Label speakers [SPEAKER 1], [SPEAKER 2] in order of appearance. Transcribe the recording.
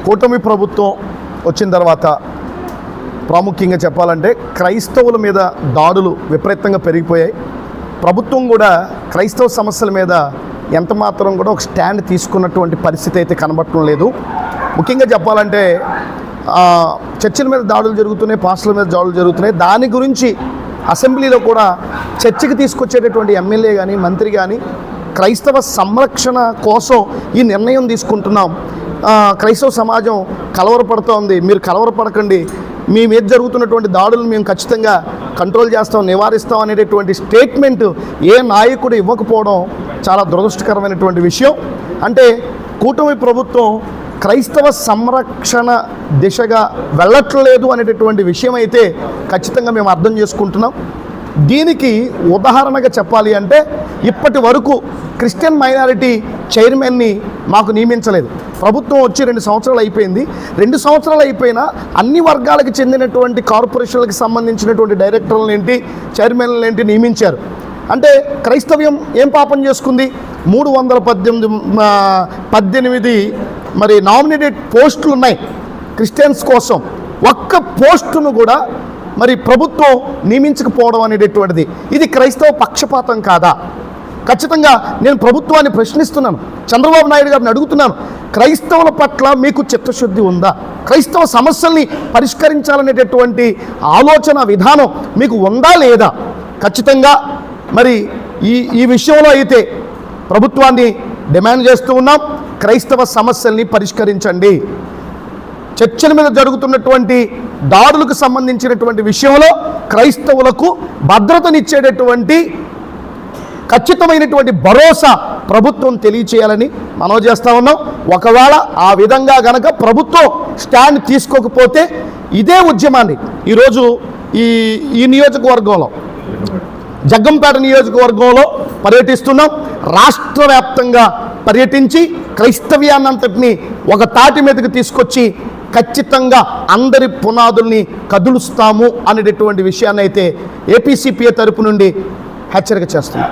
[SPEAKER 1] కూటమి ప్రభుత్వం వచ్చిన తర్వాత ప్రాముఖ్యంగా చెప్పాలంటే క్రైస్తవుల మీద దాడులు విపరీతంగా పెరిగిపోయాయి. ప్రభుత్వం కూడా క్రైస్తవ సమస్యల మీద ఎంత మాత్రం కూడా ఒక స్టాండ్ తీసుకున్నటువంటి పరిస్థితి అయితే కనబడటం లేదు. ముఖ్యంగా చెప్పాలంటే చర్చిల మీద దాడులు జరుగుతున్నాయి, పాస్టర్ల మీద దాడులు జరుగుతున్నాయి. దాని గురించి అసెంబ్లీలో కూడా చర్చకి తీసుకొచ్చేటటువంటి ఎమ్మెల్యే కానీ మంత్రి కానీ క్రైస్తవ సంరక్షణ కోసం ఈ నిర్ణయం తీసుకుంటున్నాం, క్రైస్తవ సమాజం కలవరపడుతోంది, మీరు కలవరపడకండి, మీ మీద జరుగుతున్నటువంటి దాడులను మేము ఖచ్చితంగా కంట్రోల్ చేస్తాం, నివారిస్తాం అనేటటువంటి స్టేట్మెంట్ ఏ నాయకుడు ఇవ్వకపోవడం చాలా దురదృష్టకరమైనటువంటి విషయం. అంటే కూటమి ప్రభుత్వం క్రైస్తవ సంరక్షణ దిశగా వెళ్ళట్లేదు అనేటటువంటి విషయం అయితే ఖచ్చితంగా మేము అర్థం చేసుకుంటున్నాం. దీనికి ఉదాహరణగా చెప్పాలి అంటే ఇప్పటి వరకు క్రిస్టియన్ మైనారిటీ చైర్మన్ని మాకు నియమించలేదు. ప్రభుత్వం వచ్చి 2 సంవత్సరాలు అయిపోయింది. 2 సంవత్సరాలు అయిపోయినా అన్ని వర్గాలకు చెందినటువంటి కార్పొరేషన్లకు సంబంధించినటువంటి డైరెక్టర్లను ఏంటి, చైర్మన్లను ఏంటి నియమించారు. అంటే క్రైస్తవ్యం ఏం పాపం చేసుకుంది? 318 మరి నామినేటెడ్ పోస్టులు ఉన్నాయి క్రిస్టియన్స్ కోసం. ఒక్క పోస్టును కూడా మరి ప్రభుత్వం నియమించకపోవడం అనేటటువంటిది ఇది క్రైస్తవ పక్షపాతం కాదా? ఖచ్చితంగా నేను ప్రభుత్వాన్ని ప్రశ్నిస్తున్నాను, చంద్రబాబు నాయుడు గారిని అడుగుతున్నాను, క్రైస్తవుల పట్ల మీకు చిత్తశుద్ధి ఉందా? క్రైస్తవ సమస్యల్ని పరిష్కరించాలనేటటువంటి ఆలోచన విధానం మీకు ఉందా లేదా? ఖచ్చితంగా మరి ఈ విషయంలో అయితే ప్రభుత్వాన్ని డిమాండ్ చేస్తూ ఉన్నాం, క్రైస్తవ సమస్యల్ని పరిష్కరించండి. చర్చల మీద జరుగుతున్నటువంటి దాడులకు సంబంధించినటువంటి విషయంలో క్రైస్తవులకు భద్రతనిచ్చేటటువంటి ఖచ్చితమైనటువంటి భరోసా ప్రభుత్వం తెలియచేయాలని మనం చేస్తూ ఉన్నాం. ఒకవేళ ఆ విధంగా గనక ప్రభుత్వం స్టాండ్ తీసుకోకపోతే ఇదే ఉద్యమాన్ని ఈరోజు ఈ నియోజకవర్గంలో జగ్గంపేట నియోజకవర్గంలో పర్యటిస్తున్నాం. రాష్ట్ర వ్యాప్తంగా పర్యటించి క్రైస్తవ్యాన్నంతటినీ ఒక తాటి మీదకి తీసుకొచ్చి ఖచ్చితంగా అందరి పునాదుల్ని కదులుస్తాము అనేటటువంటి విషయాన్ని అయితే ఏపీసీపీఏ తరపు నుండి హెచ్చరిక చేస్తున్నాం.